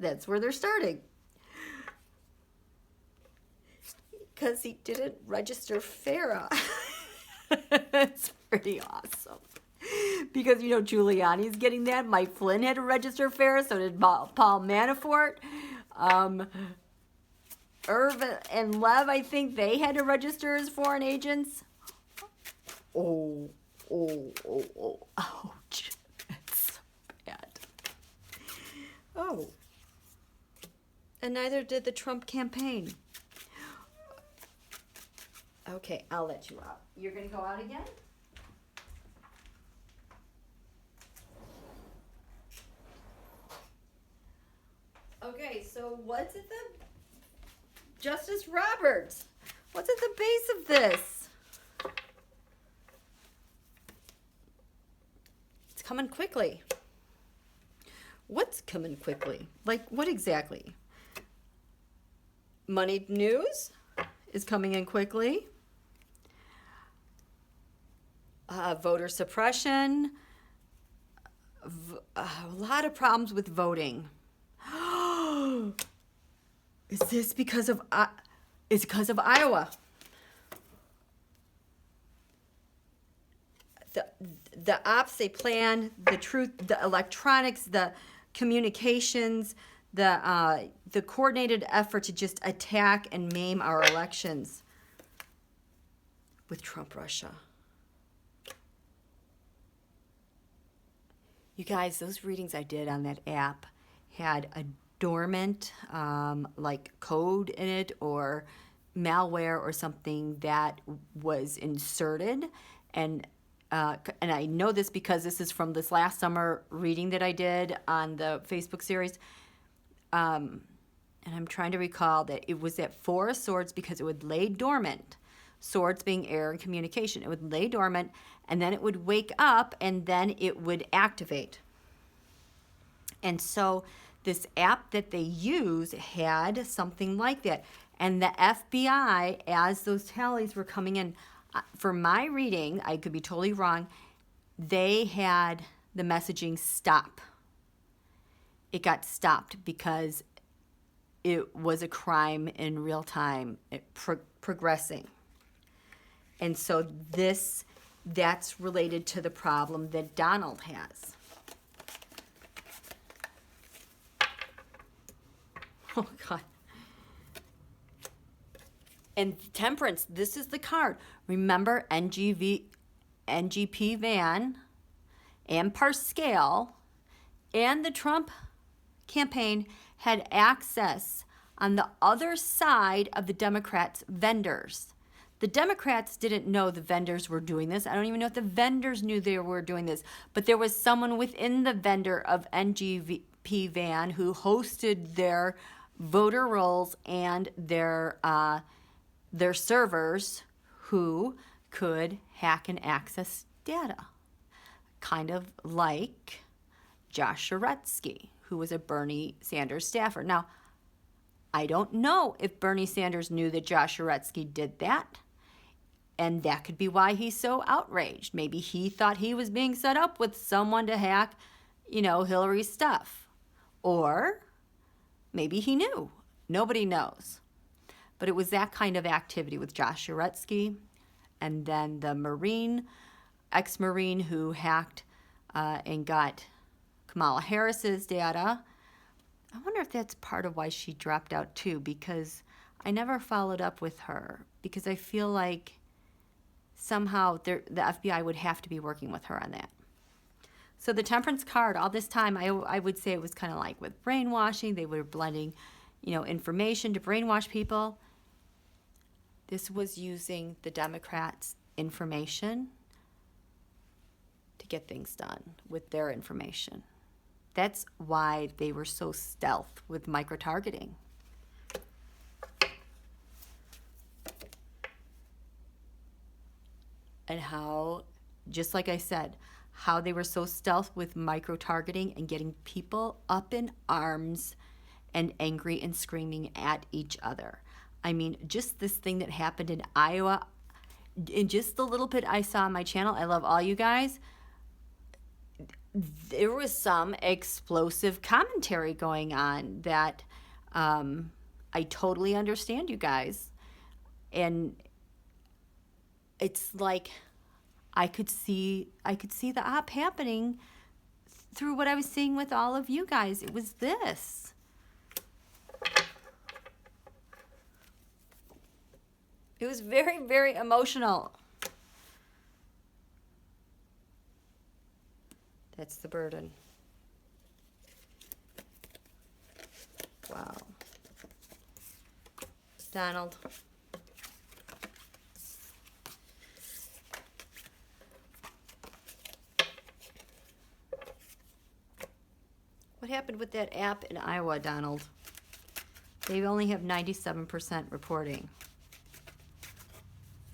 That's where they're starting. Because he didn't register FARA. It's pretty awesome. Because, you know, Giuliani's getting that. Mike Flynn had to register FARA, so did Paul Manafort. Irv and Lev, I think they had to register as foreign agents. Oh, ouch. That's so bad. Oh. And neither did the Trump campaign. Okay, I'll let you out. You're going to go out again? Okay, so what's at the... Justice Roberts, what's at the base of this? It's coming quickly. What's coming quickly? Like, what exactly? Moneyed news is coming in quickly. Voter suppression. A lot of problems with voting. Is this because of it's because of Iowa? The ops they plan, the truth, the electronics, the communications, the coordinated effort to just attack and maim our elections with Trump Russia. You guys, those readings I did on that app had a dormant like code in it or malware or something that was inserted, and I know this because this is from this last summer reading that I did on the Facebook series, and I'm trying to recall that it was at Four of Swords because it would lay dormant, swords being air and communication. It would lay dormant and then it would wake up and then it would activate. And so this app that they use had something like that. And the FBI, as those tallies were coming in, for my reading, I could be totally wrong, they had the messaging stop. It got stopped because it was a crime in real time, progressing. And so that's related to the problem that Donald has. Oh, God. And Temperance, this is the card. Remember, NGP Van and Parscale and the Trump campaign had access on the other side of the Democrats' vendors. The Democrats didn't know the vendors were doing this. I don't even know if the vendors knew they were doing this. But there was someone within the vendor of NGP Van who hosted their voter rolls and their servers who could hack and access data. Kind of like Josh Oretsky, who was a Bernie Sanders staffer. Now, I don't know if Bernie Sanders knew that Josh Oretsky did that, and that could be why he's so outraged. Maybe he thought he was being set up with someone to hack, Hillary's stuff. Or maybe he knew. Nobody knows. But it was that kind of activity with Josh Oretsky, and then the ex-Marine who hacked and got Kamala Harris's data. I wonder if that's part of why she dropped out too, because I never followed up with her, because I feel like somehow the FBI would have to be working with her on that. So the Temperance card, all this time, I would say it was kind of like with brainwashing. They were blending, information to brainwash people. This was using the Democrats' information to get things done with their information. That's why they were so stealth with micro-targeting. And how, just like I said, how they were so stealth with micro-targeting and getting people up in arms and angry and screaming at each other. I mean, just this thing that happened in Iowa, in just the little bit I saw on my channel, I love all you guys. there was some explosive commentary going on that I totally understand, you guys. And it's like I could see the op happening through what I was seeing with all of you guys. It was this. It was very, very emotional. That's the burden. Wow. Donald. What happened with that app in Iowa, Donald? They only have 97% reporting.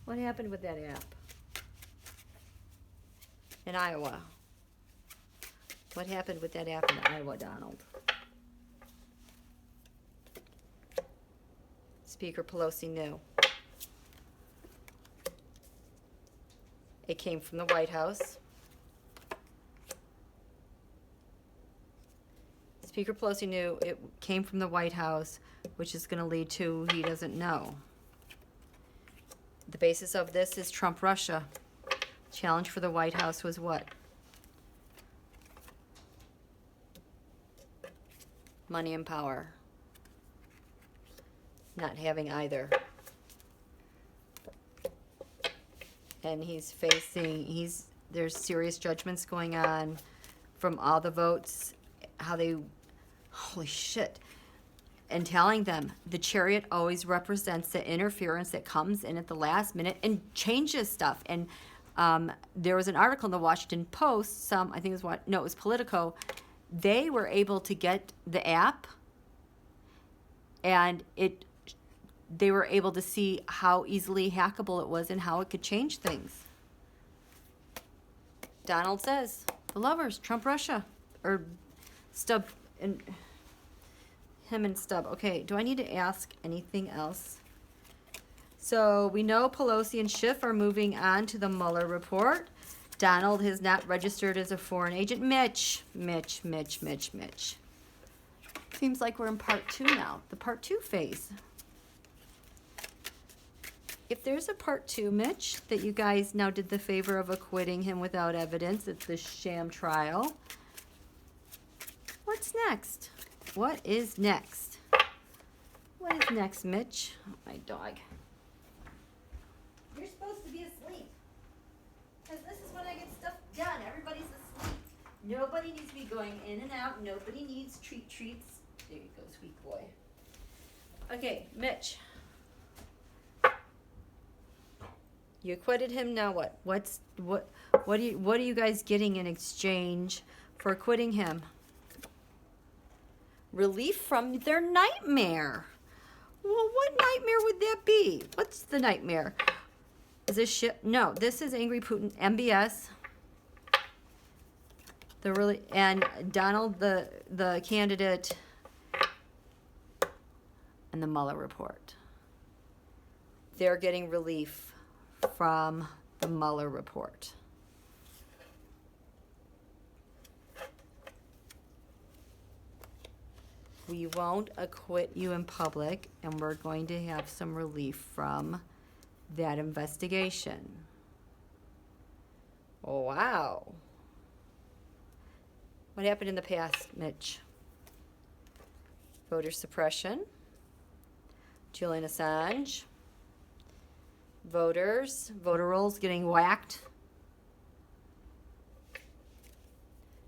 What happened with that app in Iowa? What happened with that app in Iowa, Donald? Speaker Pelosi knew. It came from the White House. Speaker Pelosi knew it came from the White House, which is going to lead to he doesn't know. The basis of this is Trump-Russia. Challenge for the White House was what? Money and power. Not having either. And he's facing, there's serious judgments going on from all the votes, how they, holy shit. And telling them the Chariot always represents the interference that comes in at the last minute and changes stuff. And there was an article in the Washington Post, I think it was it was Politico. They were able to get the app, and they were able to see how easily hackable it was and how it could change things. Donald says, the lovers, Trump, Russia, or Stubb, and him and Stubb. Okay, do I need to ask anything else? So we know Pelosi and Schiff are moving on to the Mueller report. Donald has not registered as a foreign agent. Mitch. Seems like we're in part 2 now, the part 2 phase. If there's a part 2, Mitch, that you guys now did the favor of acquitting him without evidence at the sham trial, what's next? What is next? What is next, Mitch? Oh, my dog. You're supposed to be asleep. Because this is when I get stuff done. Everybody's asleep. Nobody needs to be going in and out. Nobody needs treats. There you go, sweet boy. Okay, Mitch. You acquitted him, now what? What are you guys getting in exchange for acquitting him? Relief from their nightmare. Well, what nightmare would that be? What's the nightmare? Is this ship? No, this is Angry Putin, MBS. And Donald, the candidate, and the Mueller report. They're getting relief from the Mueller report. We won't acquit you in public, and we're going to have some relief from that investigation. Oh, wow. What happened in the past, Mitch? Voter suppression. Julian Assange. Voter rolls getting whacked.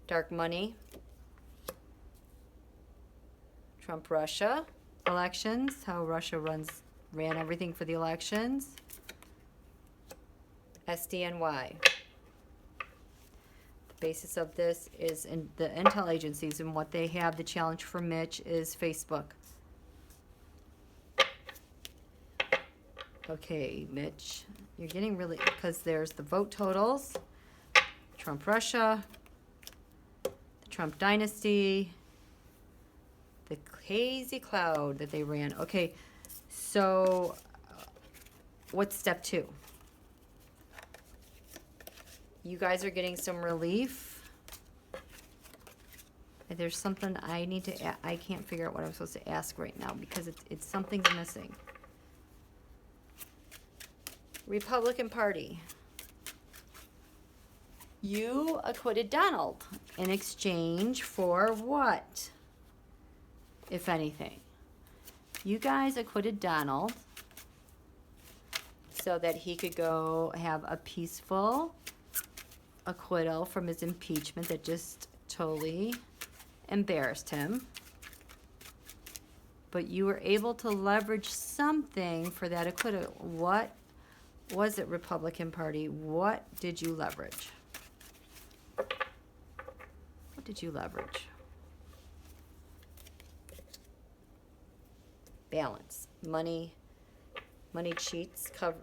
Dark money. Trump, Russia. Elections, how Russia ran everything for the elections. SDNY. The basis of this is in the intel agencies, and what they have, the challenge for Mitch is Facebook. Okay, Mitch, you're getting really, because there's the vote totals, Trump, Russia, the Trump dynasty, the hazy cloud that they ran. Okay, so what's step 2? You guys are getting some relief There's something I need to, I can't figure out what I'm supposed to ask right now because it's something's missing. Republican Party. You acquitted Donald in exchange for what, if anything? You guys acquitted Donald so that he could go have a peaceful acquittal from his impeachment that just totally embarrassed him. But you were able to leverage something for that acquittal. What was it, Republican Party? What did you leverage? What did you leverage? Balance. Money cheats, cover,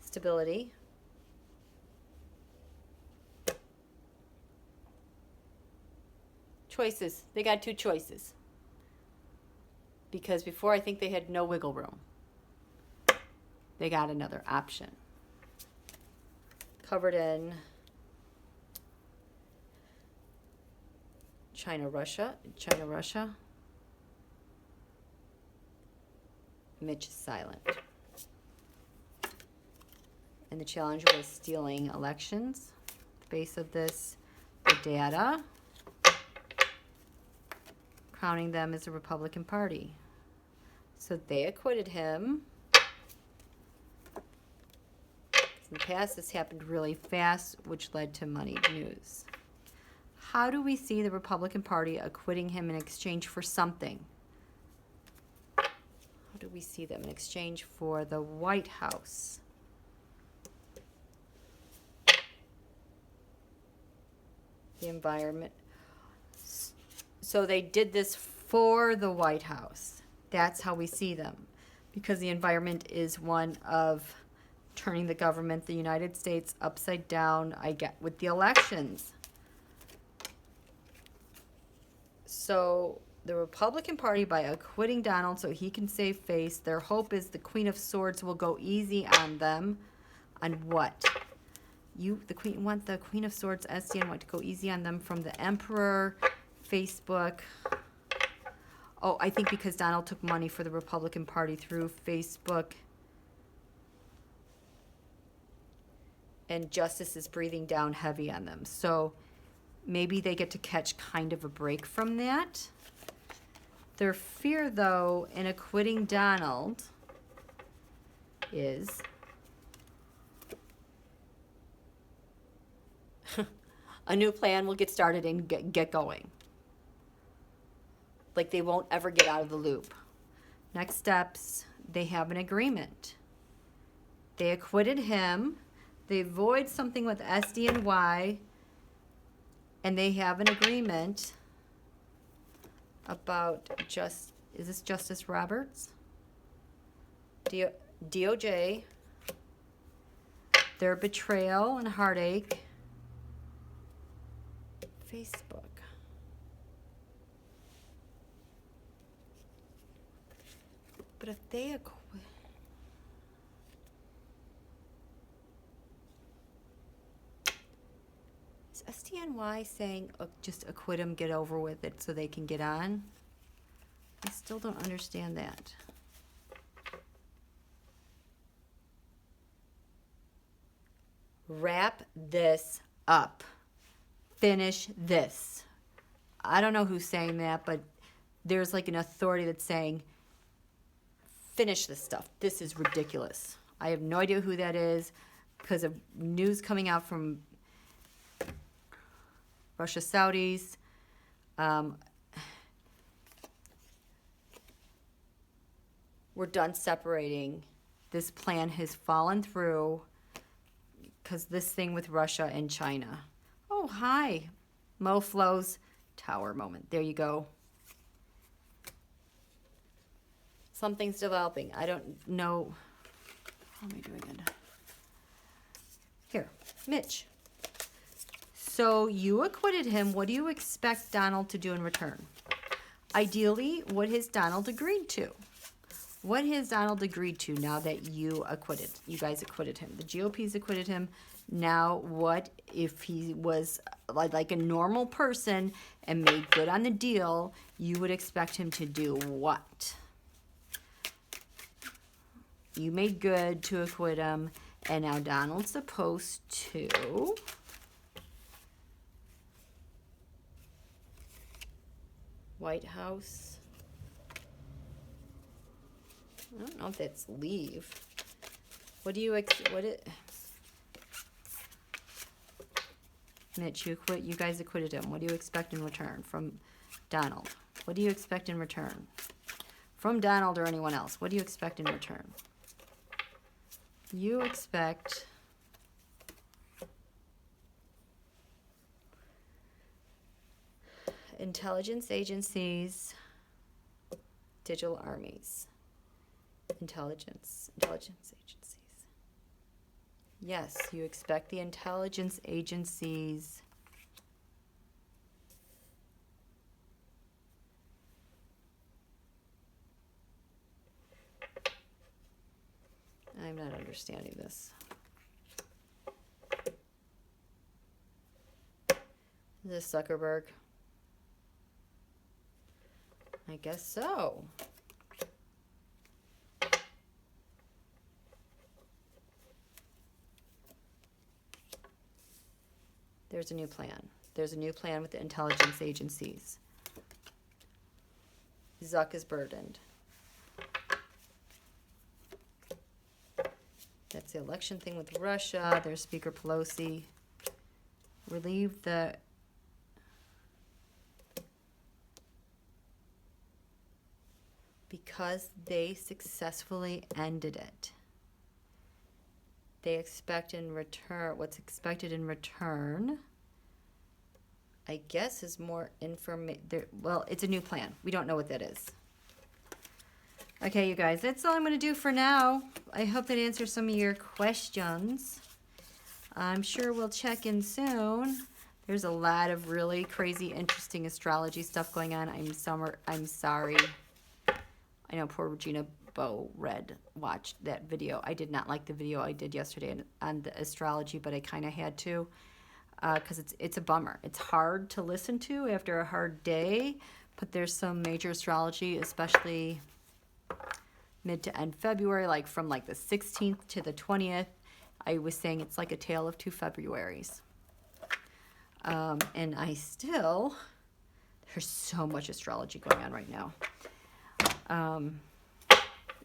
stability. Choices. They got 2 choices. Because before, I think they had no wiggle room. They got another option. Covered in China, Russia. Mitch is silent. And the challenge was stealing elections. The base of this, the data. Crowning them as a Republican Party. So they acquitted him. In the past, this happened really fast, which led to moneyed news. How do we see the Republican Party acquitting him in exchange for something? How do we see them in exchange for the White House? The environment. So they did this for the White House. That's how we see them. Because the environment is one of turning the government, the United States, upside down, I get, with the elections. So the Republican Party, by acquitting Donald so he can save face, their hope is the Queen of Swords will go easy on them. On what? You, the Queen, want the Queen of Swords, SDN, want to go easy on them from the Emperor, Facebook. Oh, I think because Donald took money for the Republican Party through Facebook. And justice is breathing down heavy on them. So maybe they get to catch kind of a break from that. Their fear, though, in acquitting Donald is a new plan will get started and get going. Like they won't ever get out of the loop. Next steps, they have an agreement. They acquitted him. They avoid something with SDNY. And they have an agreement about is this Justice Roberts? DOJ. Their betrayal and heartache. Facebook. But if they acquit... Is SDNY saying just acquit them, get over with it so they can get on? I still don't understand that. Wrap this up. Finish this. I don't know who's saying that, but there's like an authority that's saying, finish this stuff. This is ridiculous. I have no idea who that is because of news coming out from Russia, Saudis. We're done separating. This plan has fallen through because this thing with Russia and China. Oh, hi. Mo Flo's tower moment. There you go. Something's developing. I don't know. How am I doing it? Here, Mitch. So you acquitted him. What do you expect Donald to do in return? Ideally, what has Donald agreed to? What has Donald agreed to now that you guys acquitted him? The GOP's acquitted him. Now, what if he was like a normal person and made good on the deal? You would expect him to do what? You made good to acquit him, and now Donald's supposed to White House. I don't know if that's leave. What do you Mitch, you guys acquitted him. What do you expect in return from Donald? What do you expect in return? From Donald or anyone else, what do you expect in return? You expect intelligence agencies, digital armies, intelligence agencies. Yes, you expect the intelligence agencies I'm not understanding this. Is this Zuckerberg? I guess so. There's a new plan. There's a new plan with the intelligence agencies. Zuck is burdened. That's the election thing with Russia. There's Speaker Pelosi. Relieve the... Because they successfully ended it. They expect in return, what's expected in return, I guess, is more information. Well, it's a new plan. We don't know what that is. Okay, you guys, that's all I'm going to do for now. I hope that answers some of your questions. I'm sure we'll check in soon. There's a lot of really crazy, interesting astrology stuff going on. I'm sorry. I know poor Regina Bo watched that video. I did not like the video I did yesterday on the astrology, but I kind of had to because it's a bummer. It's hard to listen to after a hard day, but there's some major astrology, especially mid to end February, like from like the 16th to the 20th. I was saying it's like a tale of two Februaries. And there's so much astrology going on right now.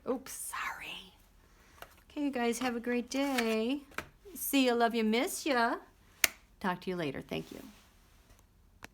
Oops, sorry. Okay, you guys have a great day. See you, love you, miss ya. Talk to you later. Thank you.